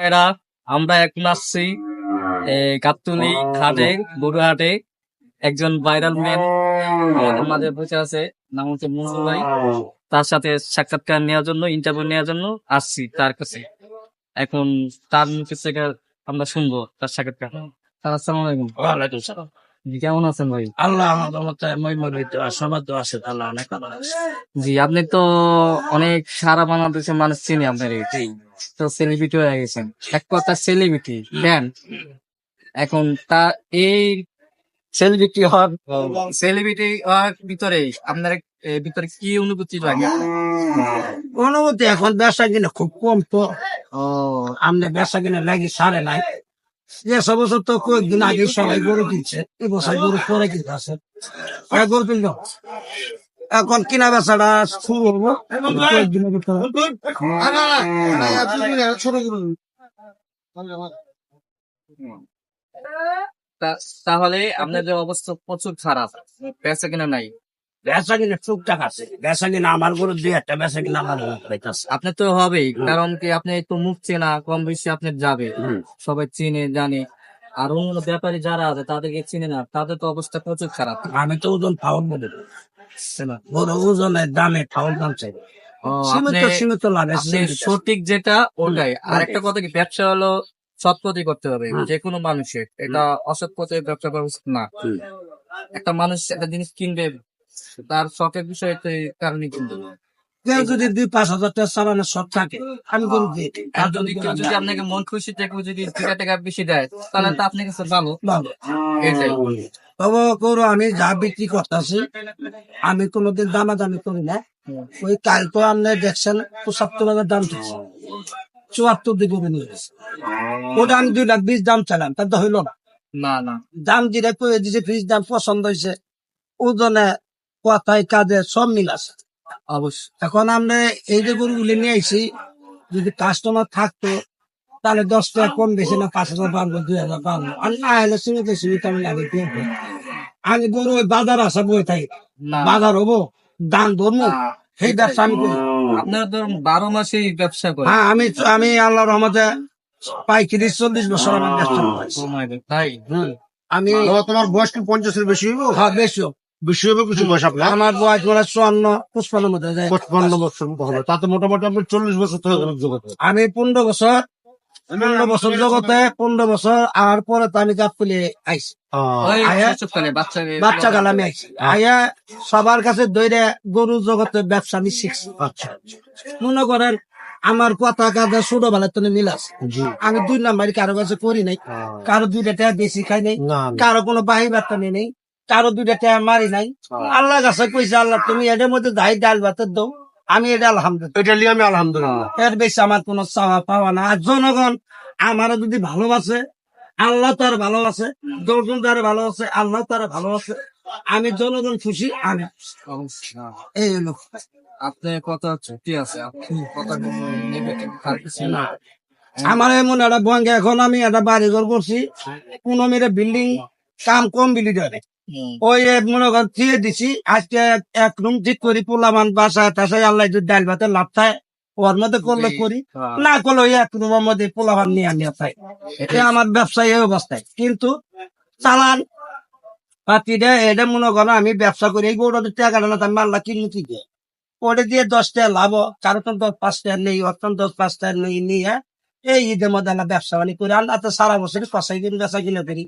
এরা আমরা এখন আসছি গাবতলী হাটে, গরু হাটে। একজন ভাইরাল ম্যান আমাদের মাঝে বসে আছে, নাম হচ্ছে মঞ্জু ভাই। তার সাথে সাক্ষাৎকার নেওয়ার জন্য, ইন্টারভিউ নেওয়ার জন্য আসছি তার কাছে। এখন তার মুখে থেকে আমরা শুনবো তার সাক্ষাৎকার। স্যার, আসসালামু আলাইকুম। ওয়ালাইকুম সালাম। জি, কেমন আছেন ভাই? আল্লাহ আমাদের মতো মহিমান্বিত সবার তো আছে, আল্লাহ অনেক ভালো আছে। জি, আপনি তো অনেক সারা বাংলাদেশের মানুষ চিনি আপনার, তো সেলিব্রিটি হয়ে গেছেন, এক কথা সেলিব্রিটি দেন। এখন তা এই সেলিব্রিটি হওয়ার ভিতরে আপনার ভিতরে কি অনুভূতি লাগে? অনুমতি এখন ব্যবসা কিনা খুব কম, তো ও, আমনে ব্যবসা কিনা লাগি সারে নাই। যে সব বছর তো কয়েকদিন আগে সবাই গরু কিনছে, এই বছর গরু পরে কিনতে আছে, গরু কিনল। এখন কিনা বেচাটা শুরু হবো কয়েকদিনের ভিতরে। তাহলে আপনাদের অবস্থা প্রচুর খারাপ, পেঁচা কিনা নাই। ব্যবসা কিনা টুকটাক আছে, ব্যবসা কিনা আমার গরু দুই একটা ব্যবসা কিনা আমার পাইতেছে। আপনার তো হবেই, কারণ কি আপনি তো মুখ চেনা, কম বেশি আপনার যাবে, সবাই চিনে জানে। আর অন্য ব্যাপারী যারা আছে তাদেরকে চিনে না, তাদের তো অবস্থা প্রচুর খারাপ। আমি তো ওজন ফাউল বলে দিই। বড় ওজনের দামে ফাউল দাম চাই। ও, সীমিত সীমিত লাভ আপনি সঠিক যেটা ওটাই। আর একটা কথা কি, ব্যবসা হলো সৎ পথে করতে হবে যে কোনো মানুষের, এটা অসৎ পথে ব্যবসা করা উচিত না। একটা মানুষ একটা জিনিস কিনবে তার শখের বিষয় কারণে কিনবে। কেউ যদি 2-5 হাজার টাকা চালানোর শখ থাকে, আমি গরু দিই। আর যদি কেউ যদি আপনাকে মন খুশি থেকে যদি 2 টাকা বেশি দেয়, তাহলে তো আপনার কাছে ভালো। ভালো। এটাই। তবে গরু আমি যা বিক্রি করতেছি, আমি কোনোদিন দামাদামি করি না। ওই কাল তো আপনি দেখছেন 75,000 দাম চাইছে, 74 দিয়ে গরু নিয়ে গেছে। ওটা আমি 2,20,000 দাম চাইলাম, তা তো হইল না। না না, দাম যেটা করে দিয়েছে, ফ্রিজ দাম পছন্দ হয়েছে, ওজনে কথায় কাজে সব মিল আছে। অবশ্যই। এখন আমরা এই যে গরুগুলি নিয়ে আইছি, যদি কাস্টমার থাকতো তাহলে 10 টাকা কম বেশি না 5,000 পারবো, 2,000 পারবো। আর না হলে সীমিত সীমিত আমি লাগে দেখবো। আমি গরু ওই বাজার আসা বই থাকি, না, বাজার হবো, দাম ধরবো, সেই ব্যবসা আমি করি। আপনারা তো 12 মাসেই ব্যবসা করেন। হ্যাঁ, আমি আল্লাহ রহমতে পাইকারি 40 বছর আমার ব্যবসা করেছি। তাই আমি তোমার বয়স কি 50-এর বেশি হইব? হ্যাঁ বেশি বেশি হবে কিছু বয়স আপনার? আমার বয়স মনে হয় 54-55 মধ্যে যায়। 55 বছর হবে, তাতে মোটামুটি আপনি 40 বছর থেকে জগতে। আমি 15 বছর 15 বছর জগতে, 15 বছর আর পরে তো আমি গাপ খুলে আইছি। ওই আয়া, ছোটকালে বাচ্চা কাল আমি আইছি। আয়া সবার কাছে দৈরে গরু জগতে ব্যবসা আমি শিখছি। আচ্ছা, মনে করেন আমার কথা কাজে ছোটবেলার তো মিল আছে। আমি 2 নাম্বারই কারো কাছে করি নাই, কারো 2টা টাকা বেশি খাই নাই, না, কারো কোনো বাহি বার্তা নেই নাই, কারো 2টা টাকা মারি নাই। আল্লাহ কাছে কইছে, আল্লাহ তুমি এটার মধ্যে যাই ডাল ভাতের দাও, আমি এটা আলহামদুলিল্লাহ। এটা নিয়ে আমি আলহামদুলিল্লাহ। এর বেশি আমার কোনো চাওয়া পাওয়া না। আর জনগণ আমারও যদি ভালোবাসে, আল্লাহ তার ভালোবাসে, দর্জন তার ভালোবাসে, আল্লাহ তার ভালোবাসে। আমি জনগণ খুশি, আমি এই লোক। আপনার কথা ছুটি আছে, আপনি কথা নেগেটিভ থাকছে না। আমার এমন একটা ভঙ্গে, এখন আমি একটা বাড়ি ঘর করছি, 15 বিল্ডিং, কাম কম বিলি দেয়। ওই মনে করেন দিয়ে দিছি, আজকে এক রুম ঠিক করি, পোলামান বাসায় টাসায় আল্লাহ যদি ডাল ভাতে লাভ থাকে ওর মধ্যে করলে করি, না করলে ওই এক রুমের মধ্যে পোলাপান নিয়ে নিয়ে থাকে। এটা আমার ব্যবসায় এই অবস্থায়। কিন্তু চালান পাতিটা এটা মনে করো আমি ব্যবসা করি, এই গরুটা টাকা না আমি আল্লাহ কিনি ঠিক, ওটা দিয়ে 10 টাকা লাভ, কারো তো 10-5 টাকা নেই, অর্থন 10-5 টাকা নেই নিয়ে এই ঈদের মধ্যে আমরা ব্যবসা বাণী করি। আল্লাহ তো সারা বছর কষাই দিন বেচা কিনে করি,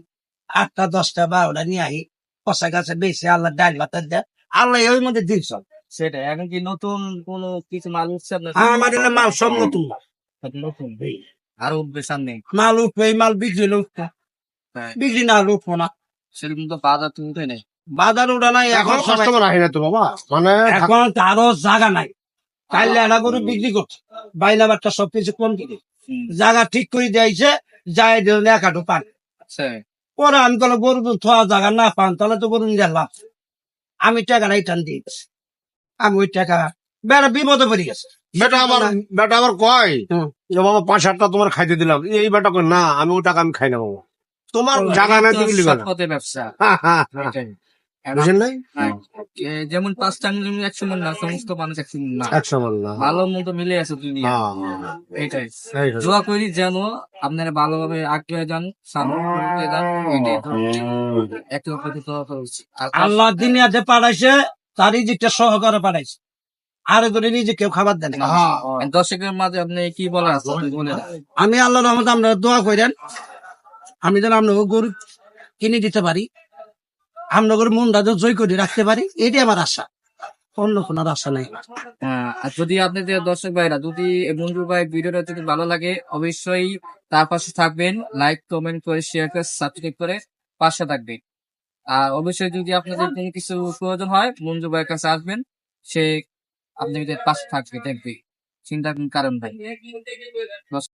8টা 10টা 12টা নিয়ে আহি কষাই গাছে বেশি আল্লাহ ডাল ভাতের দেয়, আল্লাহ ওই মধ্যে দিন সব। সেটাই। এখন কি নতুন কোন কিছু মাল উঠছে আপনার? আমার এখানে মাল সব নতুন মাল, নতুন আর উঠবে সামনে। মাল উঠবে, এই মাল বিক্রি হলে উঠবো, বিক্রি না হলে উঠবো না। সেরকম তো বাজার তো উঠে নেই। বাজার ওঠা নাই এখন এখন, সবাই কাস্টমার আসে না তো বাবা, মানে এখন কারো জায়গা নাই। কাইলে একটা গরু বিক্রি করছে, বাইলা বাচ্চা সবকিছু কম কিনে জায়গা ঠিক করে দিয়েছে, যাই দিল একাটো পান। পরে আমি তাহলে গরু তো থোয়া জায়গা না পান, তাহলে তো গরু নিয়ে লাভ। আমি টাকা নাই টান দিয়েছি, আমি ওই টাকা বেড়া বিপদে পড়ে গেছে। বেটা আবার কয় হুম। যে বাবা 5-8টা তোমার খাইতে দিলাম, এই বেটা কয় না আমি ওই টাকা আমি খাই না বাবা, তোমার জায়গা নাই তুমি লিখো না। পথে ব্যবসা। হ্যাঁ, হ্যাঁ, হ্যাঁ। এটাই। বুঝেন নাই? যেমন 5টা আঙ্গুল 100 মন না, সমস্ত মানুষ 100 মন না, 100 মাল্লা। ভালো মতো মিলে আছে দুনিয়া। এটাই এই হলো। দোয়া করি যেন আপনারা ভালোভাবে আগে যান, সামনে করতে যান, এটাই তো একটু প্রতি দোয়া করা উচিত। আর আল্লাহ দুনিয়াতে পাঠাইছে, তার রিজিকটা সহকারে পাঠাইছে। আর করে নিজে কেউ খাবার দেন না। দর্শকের মাঝে আপনি কি বলার আছে বলে দেন। আমি আল্লাহর রহমতে আপনারা দোয়া করেন, আমি যেন আপনাকে গরু কিনে দিতে পারি, আপনাদের মনটা যেন জয় করে রাখতে পারি, এটাই আমার আশা, অন্য কোনো আশা নাই। আর যদি আপনাদের দর্শক ভাইরা যদি মঞ্জুর ভাই ভিডিওটা যদি ভালো লাগে, অবশ্যই তার পাশে থাকবেন, লাইক কমেন্ট করে শেয়ার করে সাবস্ক্রাইব করে পাশে থাকবেন। আর অবশ্যই যদি আপনাদের কোনো কিছু প্রয়োজন হয় মঞ্জু ভাইয়ের কাছে আসবেন, সে আপনাদের পাশে থাকবে, দেখবে, চিন্তার কোনো কারণ নাই।